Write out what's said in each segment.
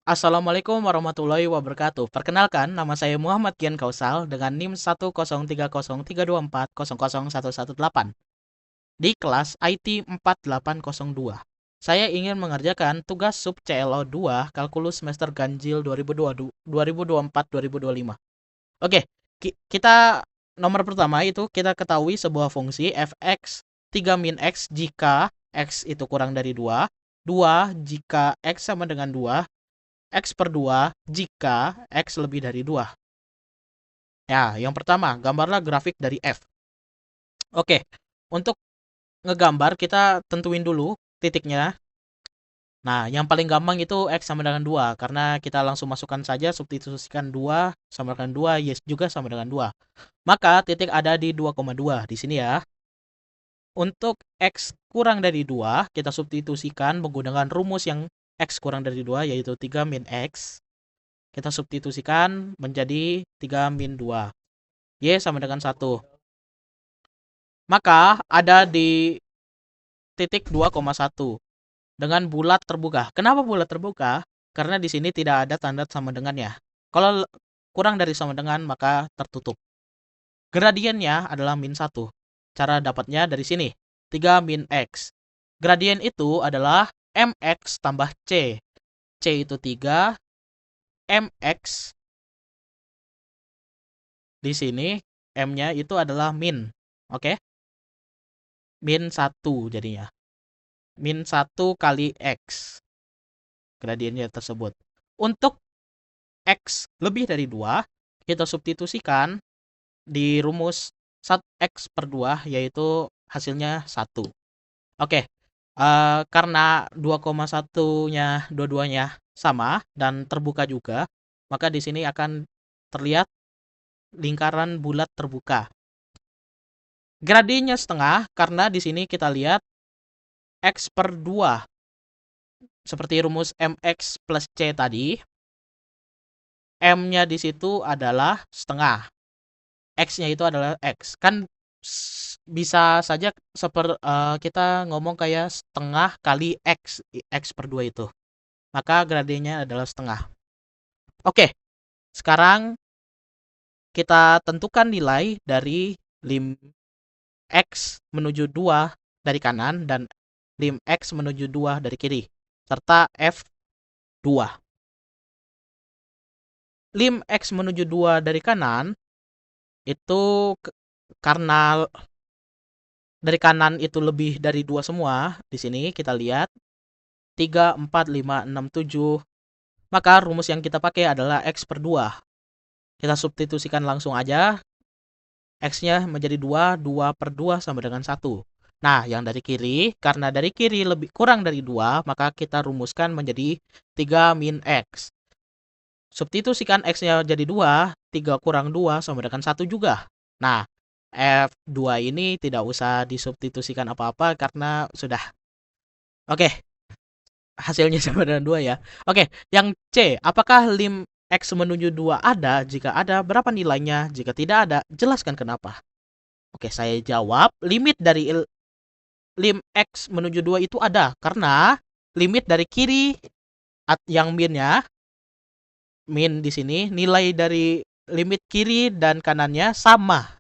Assalamualaikum warahmatullahi wabarakatuh. Perkenalkan, nama saya Muhammad Gian Kausal dengan NIM 1030324001118 di kelas IT 4802. Saya ingin mengerjakan tugas sub CLO 2 Kalkulus semester ganjil 2024-2025. Oke, kita nomor pertama itu kita ketahui sebuah fungsi fx 3 min x jika x itu kurang dari 2, 2 jika x sama dengan 2, X per 2 jika X lebih dari 2. Ya, yang pertama, gambarlah grafik dari F. Oke, untuk ngegambar kita tentuin dulu titiknya. Nah, yang paling gampang itu X sama dengan 2, karena kita langsung masukkan saja, substitusikan 2 sama dengan 2, yes juga sama dengan 2. Maka titik ada di 2,2 di sini ya. Untuk X kurang dari 2, kita substitusikan menggunakan rumus yang X kurang dari 2, yaitu 3 min X. Kita substitusikan menjadi 3 min 2. Y sama dengan 1. Maka ada di titik 2,1 dengan bulat terbuka. Kenapa bulat terbuka? Karena di sini tidak ada tanda sama dengannya. Kalau kurang dari sama dengan maka tertutup. Gradiennya adalah min 1. Cara dapatnya dari sini. 3 min X. Gradien itu adalah MX tambah C. C itu 3. MX di sini M-nya itu adalah min. Oke? Min 1 jadinya. Min 1 kali X. Gradiennya tersebut. Untuk X lebih dari 2, kita substitusikan di rumus X per 2, yaitu hasilnya 1. Oke, karena 2,1-nya dua-duanya sama dan terbuka juga, maka di sini akan terlihat lingkaran bulat terbuka. Gradiennya setengah karena di sini kita lihat X per 2. Seperti rumus MX plus C tadi, M-nya di situ adalah setengah. X-nya itu adalah X. Kan bisa saja kita ngomong kayak setengah kali X. X per 2 itu. Maka gradiennya adalah setengah. Oke, sekarang kita tentukan nilai dari lim X menuju 2 dari kanan dan lim X menuju 2 dari kiri. Serta F2. Lim X menuju 2 dari kanan itu karena dari kanan itu lebih dari 2 semua. Di sini kita lihat 3, 4, 5, 6, 7. Maka rumus yang kita pakai adalah X per 2. Kita substitusikan langsung aja. X-nya menjadi 2, 2 per 2 sama dengan 1. Nah, yang dari kiri, karena dari kiri lebih kurang dari 2, maka kita rumuskan menjadi 3 min X. Substitusikan X-nya jadi 2, 3 kurang 2 sama dengan 1 juga. Nah, F2 ini tidak usah disubstitusikan apa-apa karena sudah. Oke, hasilnya sama dengan 2 ya. Oke, yang C, apakah lim X menuju 2 ada? Jika ada, berapa nilainya? Jika tidak ada, jelaskan kenapa. Oke, saya jawab, limit dari lim X menuju 2 itu ada. Karena limit dari kiri yang minnya, min di sini, nilai dari limit kiri dan kanannya sama.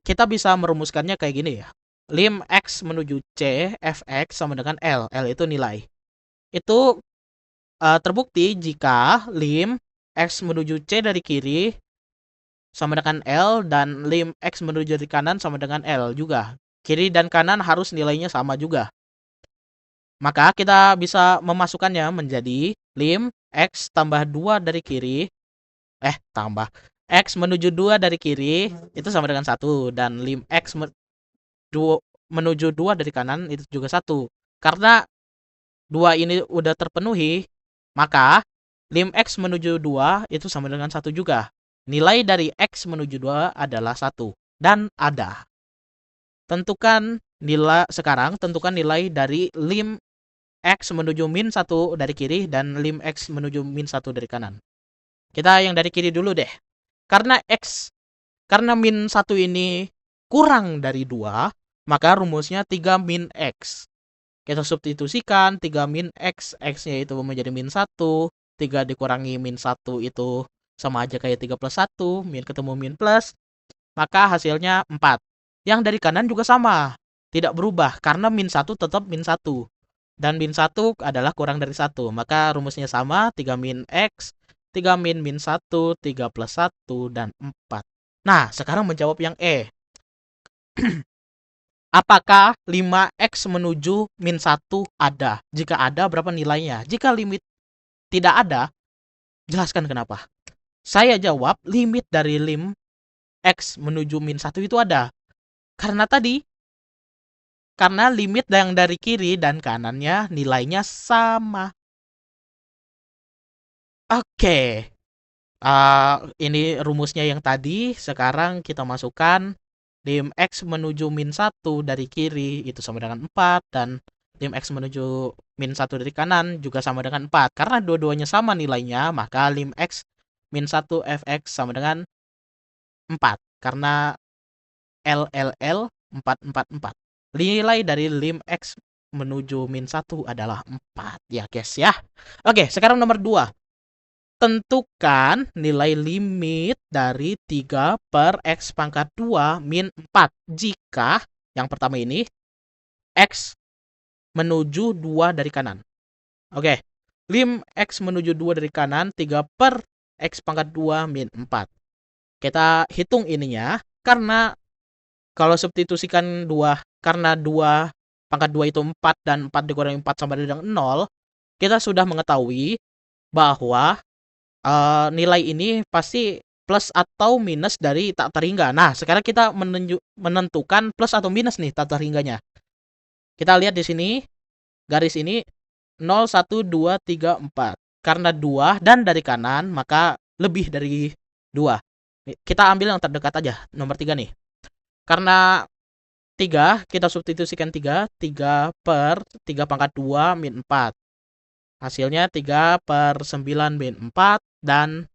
Kita bisa merumuskannya kayak gini ya. Lim X menuju C, Fx sama dengan L. L itu nilai. Itu terbukti jika lim X menuju C dari kiri sama dengan L dan lim X menuju dari kanan sama dengan L juga. Kiri dan kanan harus nilainya sama juga. Maka kita bisa memasukkannya menjadi lim X tambah 2 dari kiri. Tambah. X menuju 2 dari kiri itu sama dengan 1. Dan lim X menuju 2 dari kanan itu juga 1. Karena 2 ini udah terpenuhi, maka lim X menuju 2 itu sama dengan 1 juga. Nilai dari X menuju 2 adalah 1. Dan ada. Tentukan nilai dari lim X menuju min 1 dari kiri dan lim X menuju min 1 dari kanan. Kita yang dari kiri dulu deh. Karena min 1 ini kurang dari 2, maka rumusnya 3 min X. Kita substitusikan 3 min X, X-nya itu menjadi min 1, 3 dikurangi min 1 itu sama aja kayak 3 plus 1, min ketemu min plus, maka hasilnya 4. Yang dari kanan juga sama, tidak berubah, karena min 1 tetap min 1. Dan min 1 adalah kurang dari 1, maka rumusnya sama, 3 min X, 3 min min 1, 3 plus 1, dan 4. Nah, sekarang menjawab yang E. Apakah 5X menuju min 1 ada? Jika ada, berapa nilainya? Jika limit tidak ada, jelaskan kenapa. Saya jawab, limit dari lim X menuju min 1 itu ada. Karena limit yang dari kiri dan kanannya nilainya sama. Oke. Ini rumusnya yang tadi. Sekarang kita masukkan lim X menuju min 1 dari kiri itu sama dengan 4. Dan lim X menuju min 1 dari kanan juga sama dengan 4. Karena dua-duanya sama nilainya, maka lim X min 1 Fx sama dengan 4. Karena LLL 4. Nilai dari lim X menuju min 1 adalah 4. Ya guys ya. Oke, sekarang nomor 2. Tentukan nilai limit dari 3 per X pangkat 2 min 4. Jika, yang pertama ini, X menuju 2 dari kanan. Oke, lim X menuju 2 dari kanan, 3 per X pangkat 2 min 4. Kita hitung ininya, karena kalau substitusikan 2, karena 2 pangkat 2 itu 4 dan 4 dikurangi 4 sama dengan 0, kita sudah mengetahui bahwa nilai ini pasti plus atau minus dari tak terhingga. Nah, sekarang kita menentukan plus atau minus nih tak terhingganya. Kita lihat di sini, garis ini 0, 1, 2, 3, 4. Karena 2 dan dari kanan, maka lebih dari 2. Kita ambil yang terdekat aja, nomor 3 nih. Karena 3, kita substitusikan 3 per 3 pangkat 2 min 4. Hasilnya 3 per 9 min 4, dan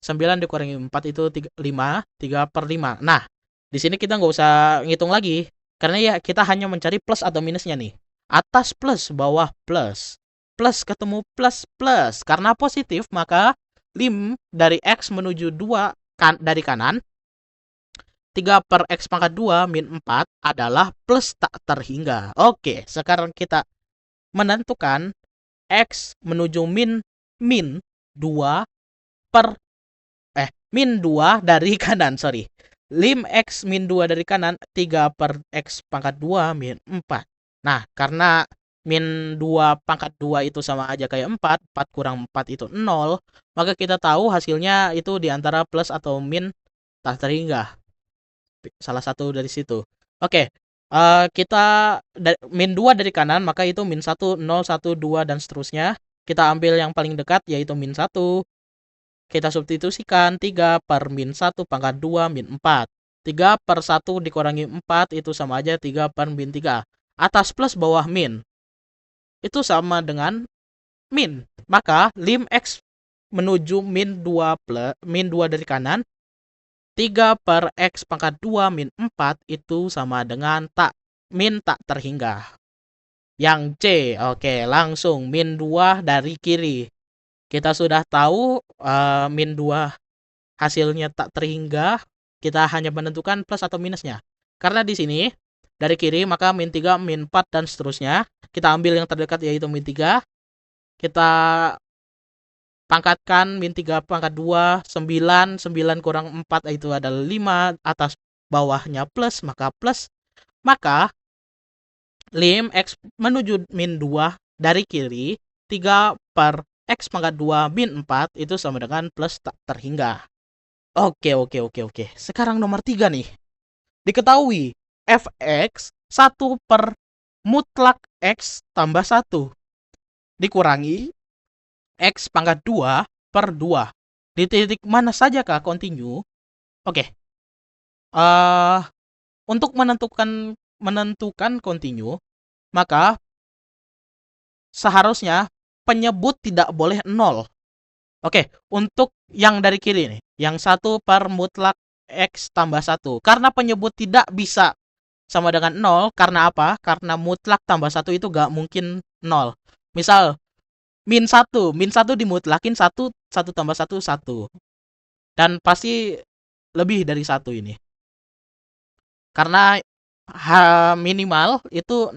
9 dikurangi 4 itu 5, 3 per 5. Nah, di sini kita nggak usah ngitung lagi, karena ya kita hanya mencari plus atau minusnya nih. Atas plus, bawah plus. Plus ketemu plus plus. Karena positif, maka lim dari X menuju 2 dari kanan, 3 per X pangkat 2 min 4 adalah plus tak terhingga. Oke, sekarang kita menentukan X menuju min 2 per min 2 dari kanan, sorry. Lim X min 2 dari kanan, 3 per X pangkat 2 min 4. Nah, karena min 2 pangkat 2 itu sama aja kayak 4, 4 kurang 4 itu 0, maka kita tahu hasilnya itu diantara plus atau min tak terhingga. Salah satu dari situ. Oke, kita min 2 dari kanan, maka itu min 1, 0, 1, 2, dan seterusnya. Kita ambil yang paling dekat, yaitu min 1. Kita substitusikan 3 per min 1 pangkat 2 min 4. 3 per 1 dikurangi 4 itu sama aja 3 per min 3. Atas plus, bawah min. Itu sama dengan min. Maka lim X menuju min 2 dari kanan, 3 per X pangkat 2 min 4 itu sama dengan min tak terhingga. Yang C, oke, langsung min 2 dari kiri. Kita sudah tahu min 2 hasilnya tak terhingga, kita hanya menentukan plus atau minusnya. Karena di sini dari kiri, maka min 3, min 4, dan seterusnya. Kita ambil yang terdekat, yaitu min 3. Kita pangkatkan min 3 pangkat 2, 9. 9 kurang 4 itu adalah 5. Atas bawahnya plus, maka plus. Maka lim X menuju min 2 dari kiri, 3 per X pangkat 2 min 4 itu sama dengan plus tak terhingga. Oke. Sekarang nomor 3 nih. Diketahui Fx 1 per mutlak X tambah 1 dikurangi X pangkat 2 per 2. Di titik mana saja kah continue? Oke. Untuk menentukan continue, maka seharusnya penyebut tidak boleh 0. Oke, untuk yang dari kiri nih, yang 1 per mutlak X tambah 1. Karena penyebut tidak bisa sama dengan 0. Karena apa? Karena mutlak tambah 1 itu gak mungkin 0. Misal, min 1 dimutlakin 1, 1 tambah 1, 1. Dan pasti lebih dari 1 ini. Karena minimal itu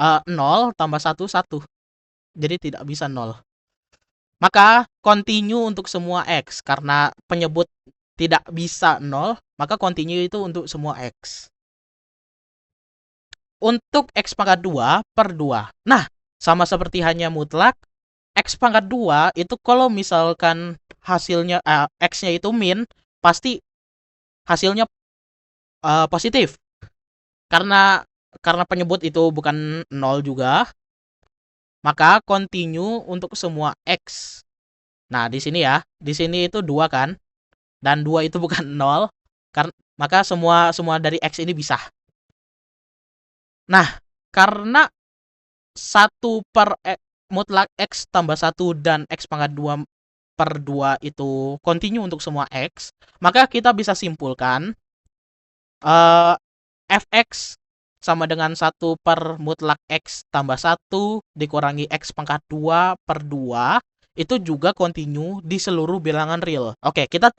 0 tambah 1, 1. Jadi tidak bisa 0. Maka continue untuk semua X. Karena penyebut tidak bisa 0, maka continue itu untuk semua X. Untuk X pangkat 2 per 2. Nah, sama seperti hanya mutlak, X pangkat 2 itu kalau misalkan hasilnya X-nya itu min, pasti hasilnya positif. Karena penyebut itu bukan 0 juga, maka continue untuk semua X. Nah, di sini ya, di sini itu 2 kan, dan 2 itu bukan 0, maka semua dari X ini bisa. Nah, karena 1 per mutlak X tambah 1 dan X pangkat 2 per 2 itu continue untuk semua X, maka kita bisa simpulkan fx sama dengan 1 per mutlak X tambah 1 dikurangi X pangkat 2 per 2 itu juga continue di seluruh bilangan real. Oke, kita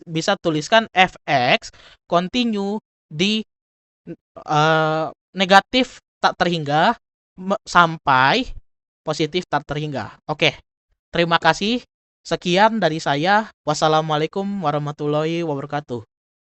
bisa tuliskan fx continue di negatif tak terhingga sampai positif tak terhingga. Oke, terima kasih. Sekian dari saya. Wassalamualaikum warahmatullahi wabarakatuh.